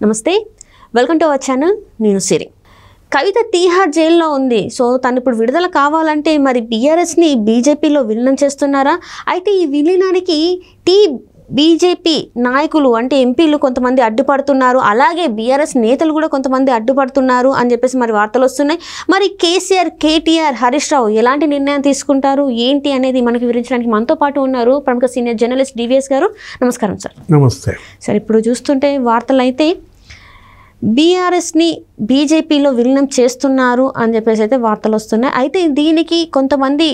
నమస్తే, welcome to our channel. నేను సిరి. కవిత తీహార్ జైల్లో ఉంది. సో తను ఇప్పుడు విడుదల కావాలంటే మరి బీఆర్ఎస్ని బీజేపీలో విలీనం చేస్తున్నారా? అయితే ఈ విలీనానికి బీజేపీ నాయకులు అంటే ఎంపీలు కొంతమంది అడ్డుపడుతున్నారు, అలాగే బీఆర్ఎస్ నేతలు కూడా కొంతమంది అడ్డుపడుతున్నారు అని చెప్పేసి మరి వార్తలు వస్తున్నాయి. మరి కేసీఆర్, కేటీఆర్, హరీష్ రావు ఎలాంటి నిర్ణయం తీసుకుంటారు ఏంటి అనేది మనకు వివరించడానికి మనతో పాటు ఉన్నారు ప్రముఖ సీనియర్ జర్నలిస్ట్ డివిఎస్ గారు. నమస్కారం సార్. నమస్తే సార్. ఇప్పుడు చూస్తుంటే వార్తలు అయితే బీఆర్ఎస్ని బీజేపీలో విలీనం చేస్తున్నారు అని చెప్పేసి అయితే వార్తలు వస్తున్నాయి. అయితే దీనికి కొంతమంది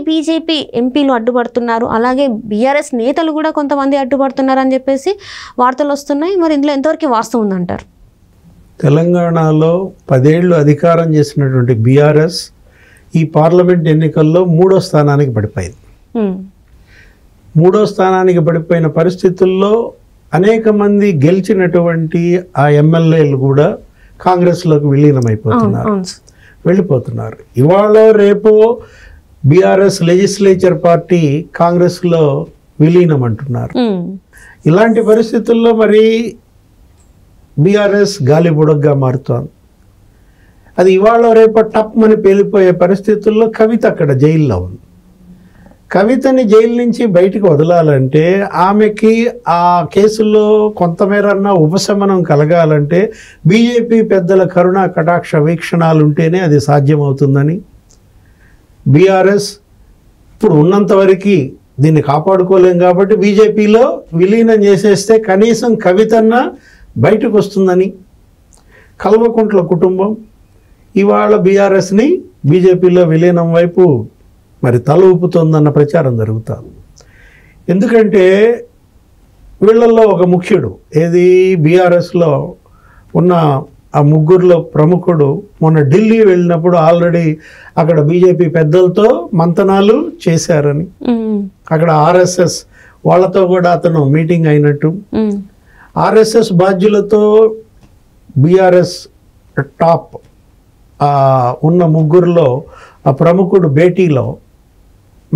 బీజేపీ ఎంపీలు అడ్డుపడుతున్నారు, అలాగే బీఆర్ఎస్ నేతలు కూడా కొంతమంది అడ్డుపడుతున్నారు అని చెప్పేసి వార్తలు వస్తున్నాయి. మరి ఇందులో ఎంతవరకు వాస్తవం ఉందంటారు? తెలంగాణలో 10 ఏళ్ళు అధికారం చేసినటువంటి బీఆర్ఎస్ ఈ పార్లమెంట్ ఎన్నికల్లో 3వ స్థానానికి పడిపోయింది. 3వ స్థానానికి పడిపోయిన పరిస్థితుల్లో అనేక మంది గెలిచినటువంటి ఆ ఎమ్మెల్యేలు కూడా కాంగ్రెస్లోకి వెళ్ళిపోతున్నారు. ఇవాళ రేపు బీఆర్ఎస్ లెజిస్లేచర్ పార్టీ కాంగ్రెస్లో విలీనం అంటున్నారు. ఇలాంటి పరిస్థితుల్లో మరి బీఆర్ఎస్ గాలి బుడగ్గా మారుతోంది. అది ఇవాళ రేపు టప్ అని పేలిపోయే పరిస్థితుల్లో కవిత అక్కడ జైల్లో ఉంది. కవితని జైలు నుంచి బయటికి వదలాలంటే, ఆమెకి ఆ కేసుల్లో కొంతమేరన్నా ఉపశమనం కలగాలంటే బీజేపీ పెద్దల కరుణా కటాక్ష వీక్షణాలు ఉంటేనే అది సాధ్యమవుతుందని బీఆర్ఎస్ ఇప్పుడు ఉన్నంతవరకు దీన్ని కాపాడుకోలేం కాబట్టి బీజేపీలో విలీనం చేసేస్తే కనీసం కవితన్న బయటకు వస్తుందని కల్వకుంట్ల కుటుంబం ఇవాళ బీఆర్ఎస్ని బీజేపీలో విలీనం వైపు మరి తల ఊపుతోందన్న ప్రచారం జరుగుతుంది. ఎందుకంటే వీళ్ళల్లో ఒక ముఖ్యుడు, ఏది బీఆర్ఎస్లో ఉన్న ఆ ముగ్గురులో ప్రముఖుడు మొన్న ఢిల్లీ వెళ్ళినప్పుడు ఆల్రెడీ అక్కడ బీజేపీ పెద్దలతో మంతనాలు చేశారని, అక్కడ ఆర్ఎస్ఎస్ వాళ్ళతో కూడా అతను మీటింగ్ అయినట్టు, ఆర్ఎస్ఎస్ బాధ్యులతో బీఆర్ఎస్ టాప్ ఉన్న ముగ్గురులో ఆ ప్రముఖుడు భేటీలో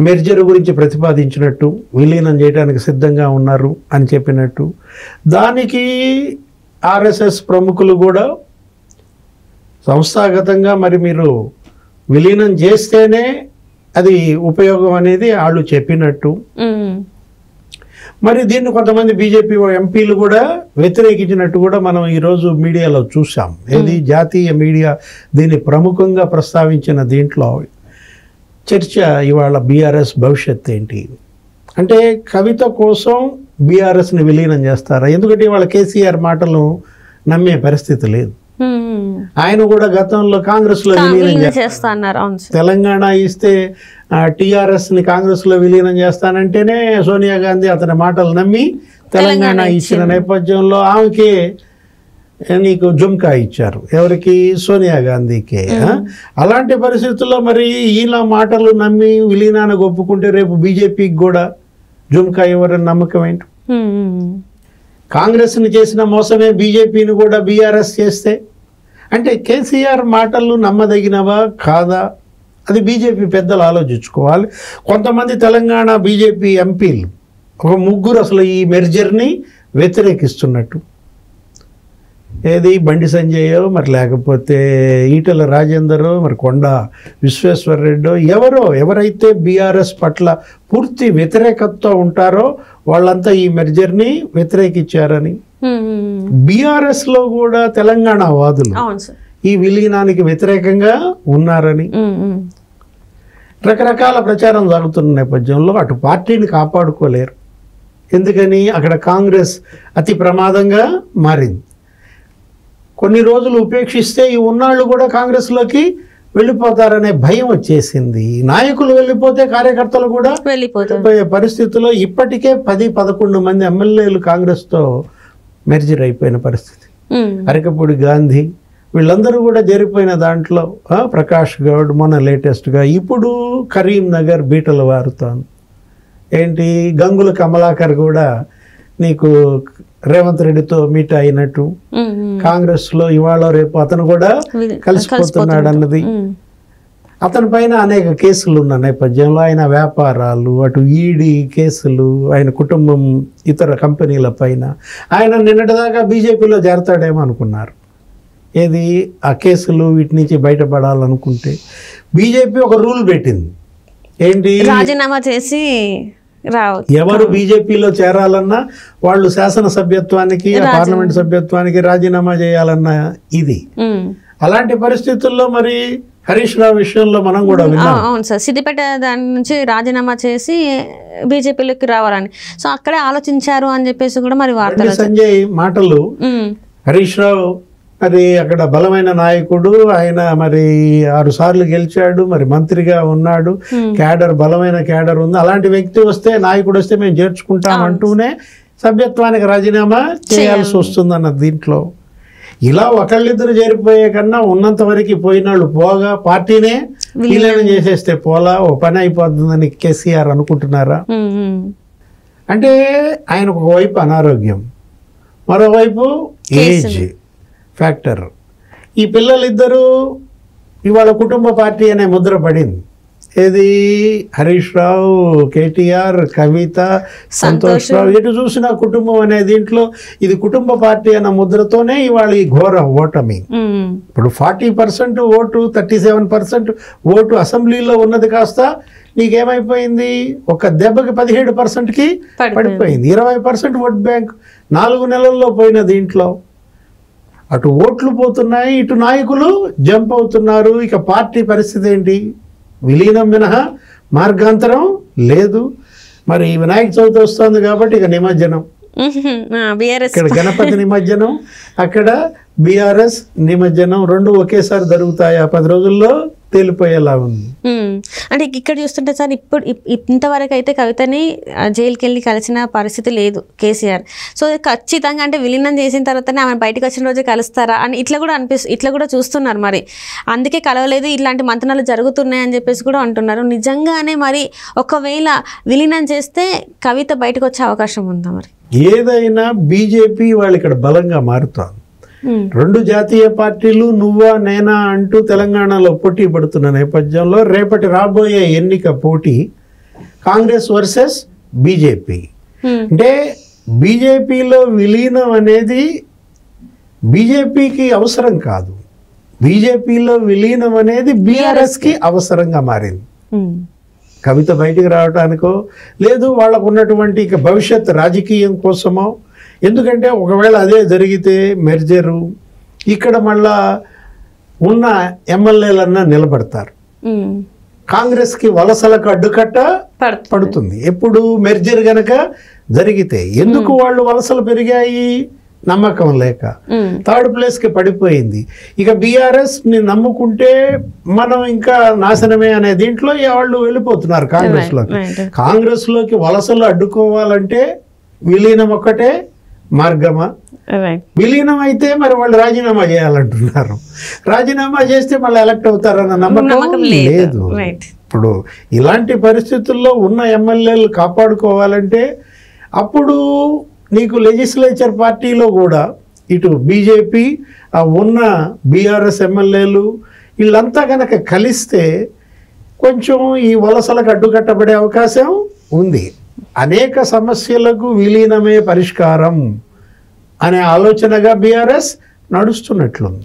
మెర్జర్ గురించి ప్రతిపాదించినట్టు, విలీనం చేయడానికి సిద్ధంగా ఉన్నారు అని చెప్పినట్టు, దానికి ఆర్ఎస్ఎస్ ప్రముఖులు కూడా సంస్థాగతంగా మరి మీరు విలీనం చేస్తేనే అది ఉపయోగం అనేది వాళ్ళు చెప్పినట్టు, మరి దీన్ని కొంతమంది బీజేపీ ఎంపీలు కూడా వ్యతిరేకించినట్టు కూడా మనం ఈరోజు మీడియాలో చూసాం. ఏది జాతీయ మీడియా దీన్ని ప్రముఖంగా ప్రస్తావించిన దీంట్లో చర్చ ఇవాళ బీఆర్ఎస్ భవిష్యత్ ఏంటి అంటే, కవిత కోసం బీఆర్ఎస్ని విలీనం చేస్తారా? ఎందుకంటే ఇవాళ కేసీఆర్ మాటలు నమ్మే పరిస్థితి లేదు. ఆయన కూడా గతంలో కాంగ్రెస్లో విలీనం చేస్తున్నారు. తెలంగాణ ఇస్తే టీఆర్ఎస్ని కాంగ్రెస్లో విలీనం చేస్తానంటేనే సోనియా గాంధీ అతని మాటలు నమ్మి తెలంగాణ ఇచ్చిన నేపథ్యంలో ఆమెకి నీకు జుమ్కా ఇచ్చారు. ఎవరికి? సోనియా గాంధీకే. అలాంటి పరిస్థితుల్లో మరి ఈయన మాటలు నమ్మి విలీనాన్ని ఒప్పుకుంటే రేపు బీజేపీకి కూడా జుమ్కా ఇవ్వరని నమ్మకం ఏంటి? కాంగ్రెస్ని చేసిన మోసమే బీజేపీని కూడా బీఆర్ఎస్ చేస్తే అంటే కేసీఆర్ మాటలు నమ్మదగినవా కాదా? అది బీజేపీ పెద్దలు ఆలోచించుకోవాలి. కొంతమంది తెలంగాణ బీజేపీ ఎంపీలు ఒక ముగ్గురు అసలు ఈ మెర్జర్ని వ్యతిరేకిస్తున్నట్టు, ఏది బండి సంజయో మరి లేకపోతే ఈటెల రాజేందరో మరి కొండ విశ్వేశ్వరరెడ్డో ఎవరైతే బీఆర్ఎస్ పట్ల పూర్తి వ్యతిరేకతతో ఉంటారో వాళ్ళంతా ఈ మెర్జర్ని వ్యతిరేకించారని, బీఆర్ఎస్లో కూడా తెలంగాణ వాదులు ఈ విలీనానికి వ్యతిరేకంగా ఉన్నారని రకరకాల ప్రచారం జరుగుతున్న నేపథ్యంలో అటు పార్టీని కాపాడుకోలేరు. ఎందుకని? అక్కడ కాంగ్రెస్ అతి ప్రమాదంగా మారింది. కొన్ని రోజులు ఉపేక్షిస్తే ఈ ఉన్నాళ్ళు కూడా కాంగ్రెస్లోకి వెళ్ళిపోతారనే భయం వచ్చేసింది. నాయకులు వెళ్ళిపోతే కార్యకర్తలు కూడా వెళ్ళిపోయే పరిస్థితిలో ఇప్పటికే 10-11 మంది ఎమ్మెల్యేలు కాంగ్రెస్తో మెర్జర్ అయిపోయిన పరిస్థితి. అరకపూడి గాంధీ వీళ్ళందరూ కూడా జరిపోయిన దాంట్లో ప్రకాష్ గౌడ్ మొన్న లేటెస్ట్గా, ఇప్పుడు కరీంనగర్ బీటలు వారుతోంది. ఏంటి? గంగుల కమలాకర్ కూడా నీకు రేవంత్ రెడ్డితో మీట్ అయినట్టు, కాంగ్రెస్లో ఇవాళ రేపు అతను కూడా కలిసిపోతున్నాడు అన్నది. అతని పైన అనేక కేసులు ఉన్న నేపథ్యంలో ఆయన వ్యాపారాలు, అటు ఈడీ కేసులు, ఆయన కుటుంబం, ఇతర కంపెనీల పైన ఆయన నిన్నటిదాకా బీజేపీలో చేరతాడేమో అనుకున్నారు. ఏది ఆ కేసులు వీటి నుంచి బయటపడాలనుకుంటే బీజేపీ ఒక రూల్ పెట్టింది. ఏంటి? రాజీనామా చేసి ఎవరు బీజేపీలో చేరాలన్నా వాళ్ళు శాసనసభ్యత్వానికి, పార్లమెంట్ సభ్యత్వానికి రాజీనామా చేయాలన్న ఇది. అలాంటి పరిస్థితుల్లో మరి హరీష్ రావు విషయంలో మనం కూడా విన్నాం. అవును సార్, సిద్దిపేట దాని నుంచి రాజీనామా చేసి బీజేపీలోకి రావాలని సో అక్కడే ఆలోచించారు అని చెప్పేసి కూడా మరి వార్తలు. సంజయ్ మాటలు, హరీష్ రావు మరి అక్కడ బలమైన నాయకుడు, ఆయన మరి 6 సార్లు గెలిచాడు, మరి మంత్రిగా ఉన్నాడు, క్యాడర్ బలమైన క్యాడర్ ఉంది, అలాంటి వ్యక్తి వస్తే, నాయకుడు వస్తే మేము చేర్చుకుంటాం అంటూనే సభ్యత్వానికి రాజీనామా చేయాల్సి వస్తుందన్న దీంట్లో ఇలా ఒకళ్ళిద్దరు చేరిపోయే కన్నా ఉన్నంత వరకు పోయినాళ్ళు పోగా పార్టీనే విలీనం చేసేస్తే పోలా ఓ పని అయిపోతుందని కేసీఆర్ అనుకుంటున్నారా? అంటే ఆయనకు ఒకవైపు అనారోగ్యం, మరోవైపు ఏజ్ ఫ్యాక్టర్. ఈ పిల్లలిద్దరూ ఇవాళ కుటుంబ పార్టీ అనే ముద్ర పడింది. ఏది? హరీష్ రావు, కేటీఆర్, కవిత, సంతోష్ రావు, ఎటు చూసినా కుటుంబం అనే దీంట్లో ఇది కుటుంబ పార్టీ అన్న ముద్రతోనే ఇవాళ ఈ ఘోర ఓటమి. ఇప్పుడు 40% ఓటు, 37% ఓటు అసెంబ్లీలో ఉన్నది కాస్త నీకేమైపోయింది? ఒక దెబ్బకి 17%కి పడిపోయింది. 20% ఓట్ బ్యాంక్ 4 నెలల్లో పోయిన దీంట్లో అటు ఓట్లు పోతున్నాయి, ఇటు నాయకులు జంప్ అవుతున్నారు. ఇక పార్టీ పరిస్థితి ఏంటి? విలీనం మినహా మార్గాంతరం లేదు. మరి వినాయక చవితి వస్తుంది కాబట్టి ఇక నిమజ్జనం, ఇక్కడ గణపతి నిమజ్జనం, అక్కడ బీఆర్ఎస్ నిమజ్జనం, 2 ఒకేసారి జరుగుతాయి. ఆ 10 రోజుల్లో తేలిపోయేలా ఉంది. అంటే ఇక్కడ చూస్తుంటే సార్ ఇప్పుడు ఇంతవరకు అయితే కవితని జైలుకి వెళ్ళి కలిసిన పరిస్థితి లేదు కేసీఆర్. సో ఖచ్చితంగా అంటే విలీనం చేసిన తర్వాతనే ఆమె బయటకు వచ్చిన రోజే కలుస్తారా అని ఇట్లా కూడా చూస్తున్నారు. మరి అందుకే కలవలేదు, ఇట్లాంటి మంతనాలు జరుగుతున్నాయి అని చెప్పేసి కూడా అంటున్నారు. నిజంగానే మరి ఒకవేళ విలీనం చేస్తే కవిత బయటకు వచ్చే అవకాశం ఉందా? మరి ఏదైనా బీజేపీ వాళ్ళు ఇక్కడ బలంగా మారుతారు. 2 జాతీయ పార్టీలు నువ్వా నేనా అంటూ తెలంగాణలో పోటీ పడుతున్న నేపథ్యంలో రేపటి రాబోయే ఎన్నిక పోటీ కాంగ్రెస్ వర్సెస్ బీజేపీ. అంటే బీజేపీలో విలీనం అనేది బీజేపీకి అవసరం కాదు, బీజేపీలో విలీనం అనేది బీఆర్ఎస్కి అవసరంగా మారింది. కవిత బయటికి రావడానికో లేదు వాళ్ళకు ఉన్నటువంటి ఇక భవిష్యత్ రాజకీయం కోసమో. ఎందుకంటే ఒకవేళ అదే జరిగితే మెర్జరు, ఇక్కడ మళ్ళా ఉన్న ఎమ్మెల్యేలన్నా నిలబడతారు, కాంగ్రెస్కి వలసలకు అడ్డుకట్ట పడుతుంది. ఎప్పుడు మెర్జర్ గనక జరిగితే. ఎందుకు వాళ్ళు వలసలు పెరిగాయి? నమ్మకం లేక. 3rd ప్లేస్కి పడిపోయింది. ఇక బీఆర్ఎస్ని నమ్ముకుంటే మనం ఇంకా నాశనమే అనే దీంట్లో వాళ్ళు వెళ్ళిపోతున్నారు కాంగ్రెస్లోకి. కాంగ్రెస్లోకి వలసలు అడ్డుకోవాలంటే విలీనం ఒక్కటే మార్గమా? విలీనం అయితే మరి వాళ్ళు రాజీనామా చేయాలంటున్నారు. రాజీనామా చేస్తే మళ్ళీ ఎలక్ట్ అవుతారన్న నమ్మకం లేదు. ఇప్పుడు ఇలాంటి పరిస్థితుల్లో ఉన్న ఎమ్మెల్యేలు కాపాడుకోవాలంటే అప్పుడు నీకు లెజిస్లేచర్ పార్టీలో కూడా ఇటు బీజేపీ, ఉన్న బీఆర్ఎస్ ఎమ్మెల్యేలు వీళ్ళంతా కనుక కలిస్తే కొంచెం ఈ వలసలకు అడ్డుకట్టబడే అవకాశం ఉంది. అనేక సమస్యలకు విలీనమే పరిష్కారం అనే ఆలోచనగా బీఆర్ఎస్ నడుస్తున్నట్లుంది.